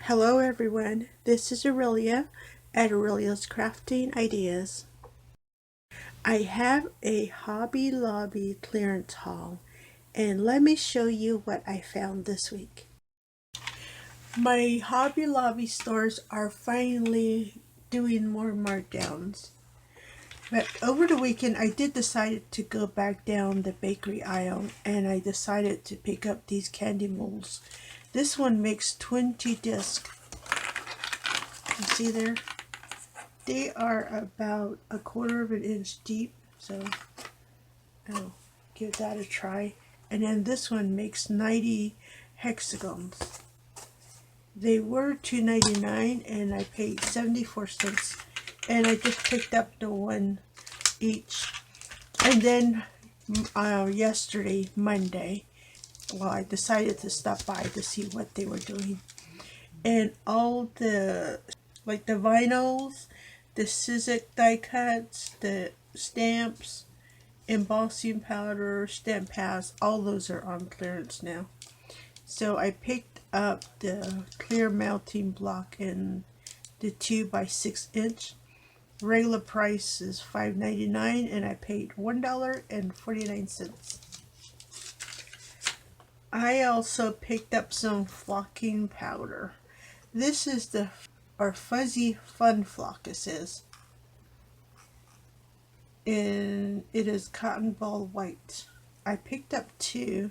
Hello everyone, this is Aurelia at Aurelia's Crafting Ideas. I have a Hobby Lobby clearance haul and let me show you what I found this week. My Hobby Lobby stores are finally doing more markdowns. But over the weekend I did decide to go back down the bakery aisle and I decided to pick up these candy molds. This one makes 20 discs. You see there? They are about 1/4 of an inch deep, so I'll give that a try. And then this one makes 90 hexagons. They were $2.99 and I paid 74 cents. And I just picked up the one each. And then yesterday, Monday, well, I decided to stop by to see what they were doing. And all the, like the vinyls, the Sizzix die cuts, the stamps, embossing powder, stamp pads, all those are on clearance now. So I picked up the clear melting block in the 2x6 inch. Regular price is $5.99 and I paid $1.49. I also picked up some flocking powder. This is our Fuzzy Fun Flock, it says. And it is cotton ball white. I picked up 2.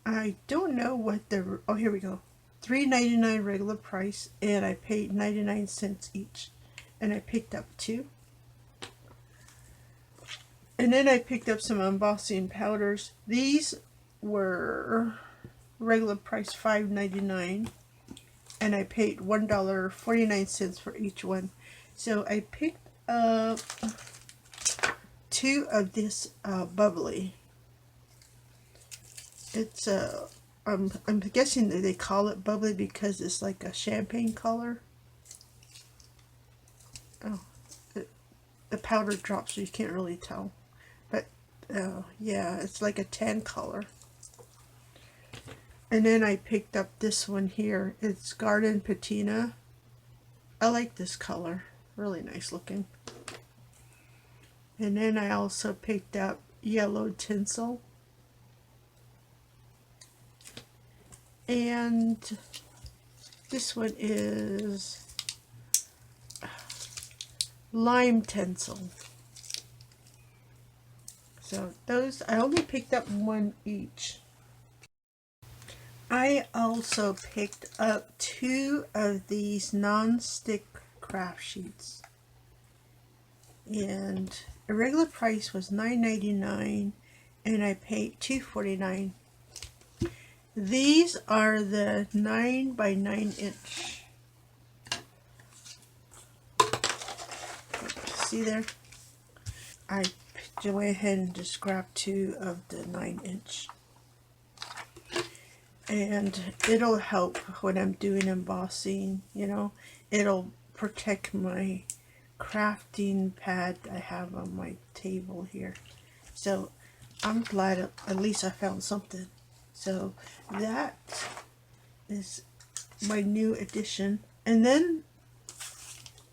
I don't know what oh, here we go. $3.99 regular price and I paid 99 cents each. And I picked up 2. And then I picked up some embossing powders. These were regular price $5.99 and I paid $1.49 for each one. So I picked up 2 of this bubbly. It's I'm guessing that they call it bubbly because it's like a champagne color. Oh, the powder drops so you can't really tell, but yeah, it's like a tan color. And then I picked up this one here. It's Garden Patina. I like this color, really nice looking. And then I also picked up yellow tinsel. And this one is lime tinsel. So those, I only picked up 1 each. I also picked up 2 of these non-stick craft sheets. And the regular price was $9.99 and I paid $2.49. These are the 9x9 inch. See there? I went ahead and just grabbed 2 of the 9-inch. And it'll help when I'm doing embossing, you know. It'll protect my crafting pad I have on my table here. So I'm glad at least I found something. So that is my new addition. And then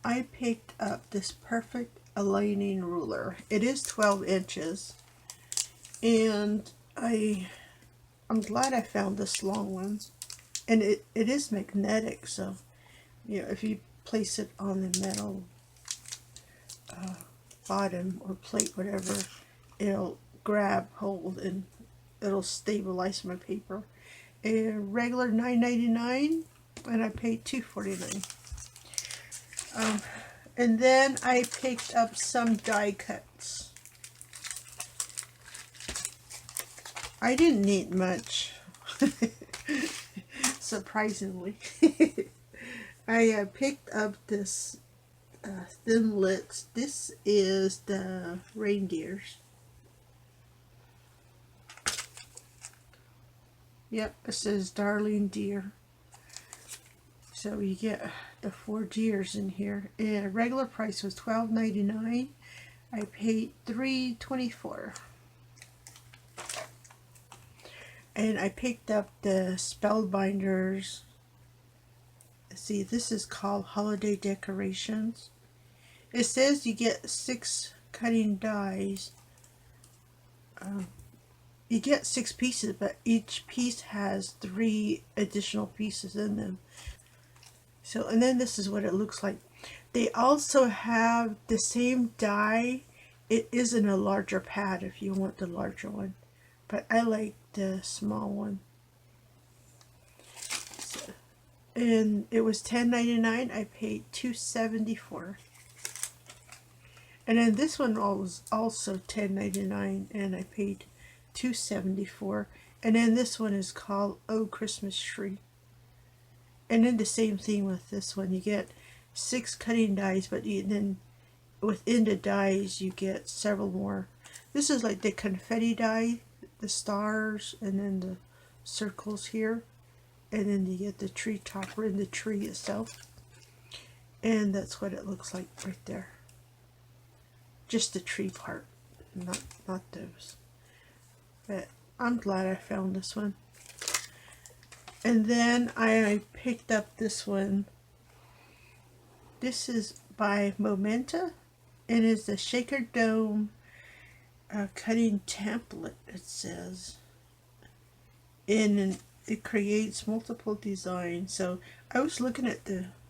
I picked up this perfect aligning ruler. It is 12 inches. And I'm glad I found this long one. And it is magnetic, so you know, if you place it on the metal bottom or plate, whatever, it'll grab hold and it'll stabilize my paper. A regular $9.99 and I paid $2.49. And then I picked up some die cuts. I didn't need much, surprisingly. I picked up this thin lids. This is the reindeers. Yep, it says Darling Deer. So you get the 4 deers in here. And regular price was $12.99. I paid $3.24. And I picked up the Spellbinders See, this is called Holiday Decorations. It says you get 6 cutting dies. You get 6 pieces, but each piece has 3 additional pieces in them. So, and then this is what it looks like. They also have the same die. It is in a larger pad if you want the larger one, but I like the small one. So, and it was $10.99. I paid $2.74. And then this one was also $10.99, and I paid $2.74. And then this one is called Oh Christmas Tree. And then the same thing with this one. You get 6 cutting dies, but then within the dies you get several more. This is like the confetti die, the stars, and then the circles here. And then you get the tree topper and the tree itself. And that's what it looks like right there. Just the tree part, not those. But I'm glad I found this one. And then I picked up this one. This is by Momenta. It is the Shaker Dome cutting template, it says. And it creates multiple designs. So I was looking at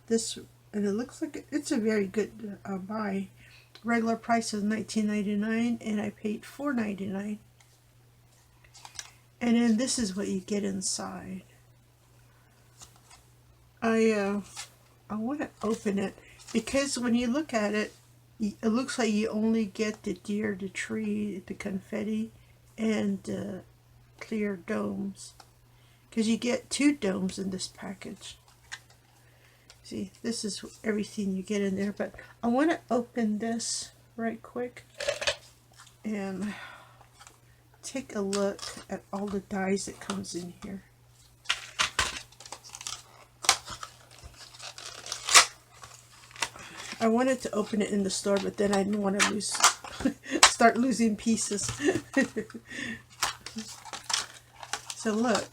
this, and it looks like it's a very good buy. Regular price is $19.99, and I paid $4.99. And then this is what you get inside. I want to open it because when you look at it, it looks like you only get the deer, the tree, the confetti, and the clear domes. Because you get 2 domes in this package. See, this is everything you get in there, but I want to open this right quick and take a look at all the dies that comes in here. I wanted to open it in the store, but then I didn't want to start losing pieces. So look,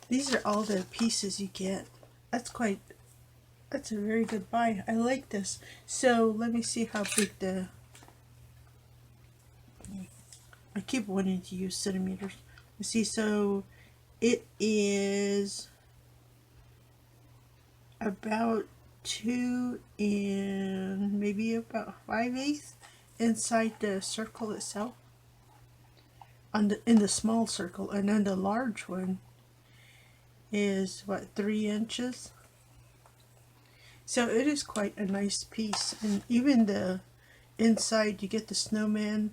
these are all the pieces you get. That's a very good buy. I like this. So let me see how big I keep wanting to use centimeters. You see, so it is about 2 and maybe about 5/8 inside the circle itself. In the small circle, and then the large one is what, 3 inches. So it is quite a nice piece, and even the inside you get the snowman,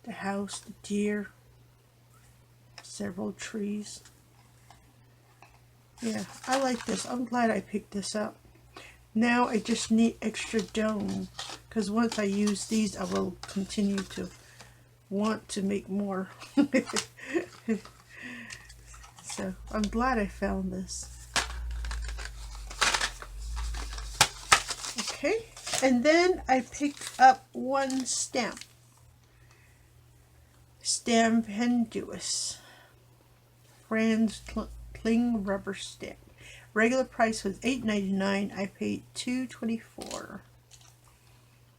the house, the deer, several trees. Yeah, I like this. I'm glad I picked this up. Now I just need extra dome, because once I use these I will continue to want to make more. So I'm glad I found this. Okay, and then I picked up one stamp. Stampendous Franz Kling rubber stamp. Regular price was $8.99. I paid $2.24.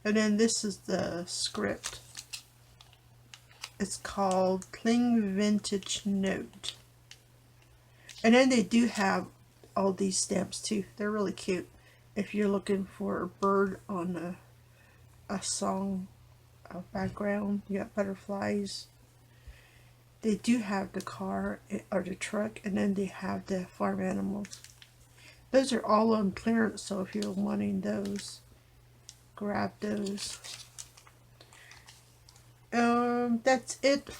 And then this is the script. It's called Kling Vintage Note. And then they do have all these stamps too. They're really cute. If you're looking for a bird on a song background, you got butterflies. They do have the car or the truck, and then they have the farm animals. Those are all on clearance, so if you're wanting those, grab those. That's it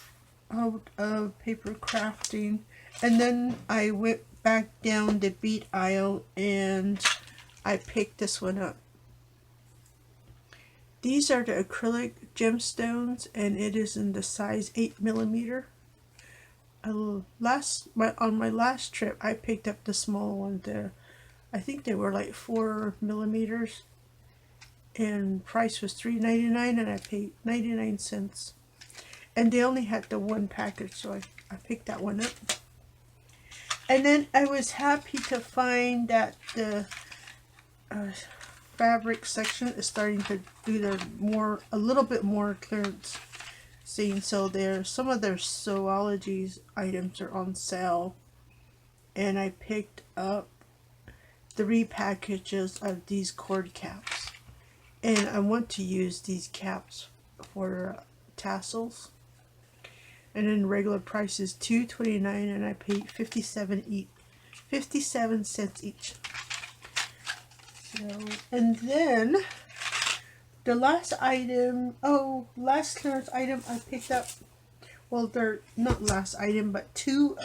out of paper crafting. And then I went back down the bead aisle and I picked this one up. These are the acrylic gemstones, and it is in the size 8mm. On my last trip, I picked up the small one. I think they were like 4mm, and price was $3.99, and I paid 99 cents. And they only had the one package, so I picked that one up. And then I was happy to find that the fabric section is starting to do their a little bit more clearance scene. So some of their Sewology items are on sale, and I picked up 3 packages of these cord caps, and I want to use these caps for tassels. And then regular price is $2.29, and I paid 57 cents each. So, and then the last clearance item I picked up. Well, they're not last item, but 2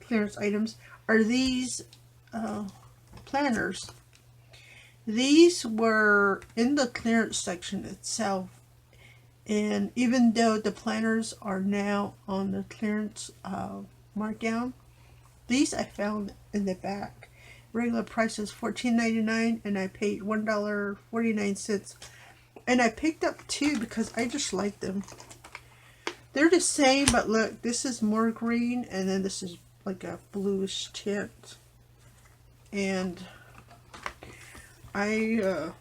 clearance items are these planners. These were in the clearance section itself, and even though the planners are now on the clearance markdown, these I found in the back. Regular price is $14.99, and I paid $1.49. And I picked up 2 because I just like them. They're the same, but look, this is more green, and then this is like a bluish tint. And I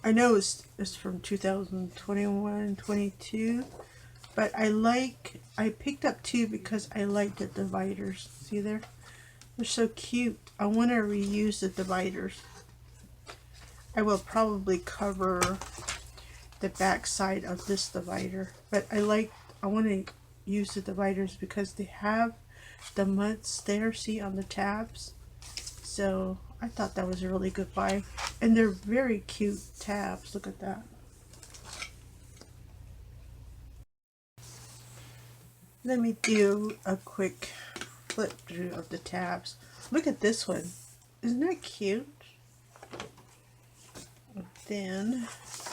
know it's from 2021-22, but I picked up 2 because I like the dividers. See there? They're so cute. I want to reuse the dividers. I will probably cover the back side of this divider, but I want to use the dividers because they have the mutts there, see, on the tabs. So I thought that was a really good buy, and they're very cute tabs. Look at that. Let me do a quick flip through of the tabs. Look at this one. Isn't that cute? And then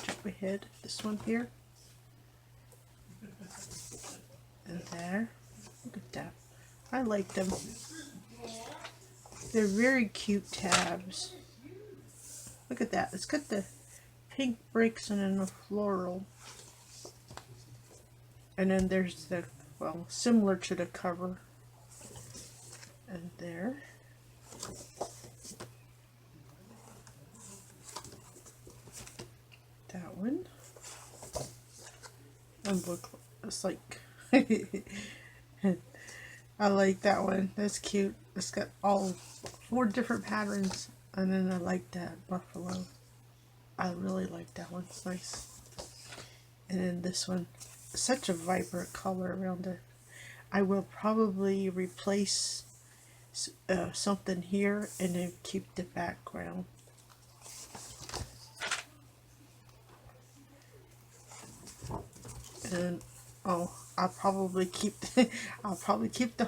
jump ahead, this one here. And there. Look at that. I like them. They're very cute tabs. Look at that. It's got the pink bricks and then the floral. And then there's the, well, similar to the cover. And there. That one. And look, it's like I like that one. That's cute. It's got all 4 different patterns, and then I like that buffalo. I really like that one. It's nice. And then this one, such a vibrant color around it. I will probably replace something here and then keep the background. And oh, I'll probably keep the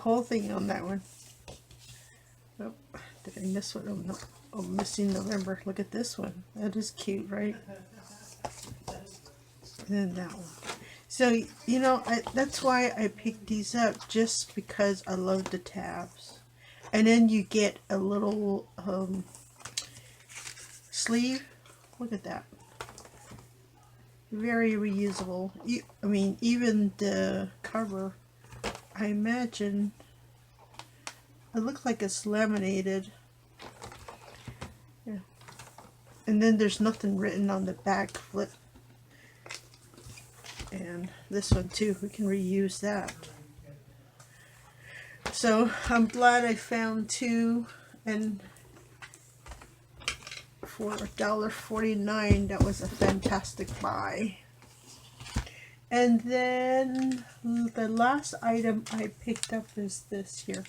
whole thing on that one. Oh, did I miss one? Oh no, I'm missing November. Look at this one. That is cute, right? And then that one. So, you know, that's why I picked these up, just because I love the tabs. And then you get a little sleeve. Look at that. Very reusable. I mean, even the cover, I imagine it looks like it's laminated. Yeah. And then there's nothing written on the back flip. And this one too, we can reuse that. So I'm glad I found 2, and for $1.49, that was a fantastic buy. And then the last item I picked up is this here.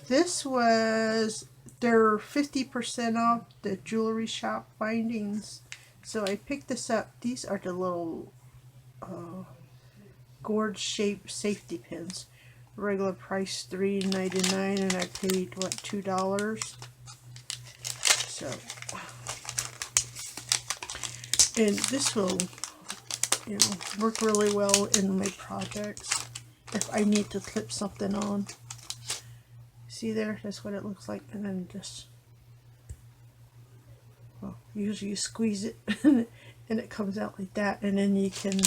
This was their 50% off the jewelry shop bindings. So I picked this up. These are the little gourd shaped safety pins. Regular price $3.99, and I paid what, $2. So, and this will, you know, work really well in my projects if I need to clip something on. See there? That's what it looks like. And then just, well, usually you squeeze it and it comes out like that, and then you can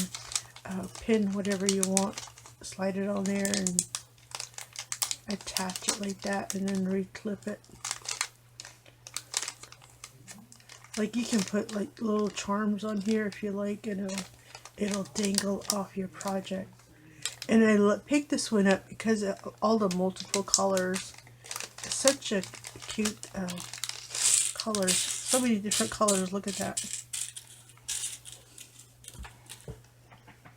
pin whatever you want, slide it on there, and attach it like that and then reclip it. Like you can put like little charms on here if you like, and it'll dangle off your project. And I picked this one up because of all the multiple colors. It's such a cute colors. So many different colors. Look at that.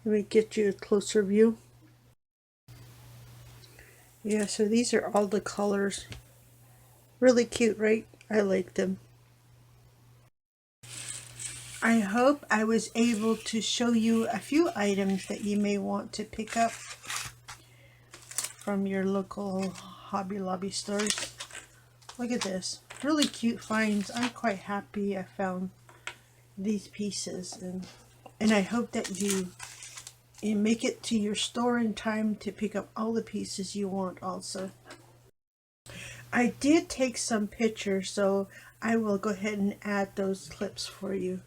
Let me get you a closer view. Yeah, so these are all the colors. Really cute, right? I like them. I hope I was able to show you a few items that you may want to pick up from your local Hobby Lobby stores. Look at this. Really cute finds. I'm quite happy I found these pieces, and I hope that you make it to your store in time to pick up all the pieces you want also. I did take some pictures, so I will go ahead and add those clips for you.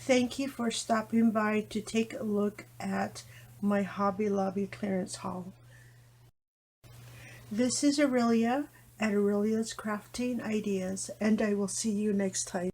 Thank you for stopping by to take a look at my Hobby Lobby clearance haul. This is Aurelia at Aurelia's Crafting Ideas, and I will see you next time.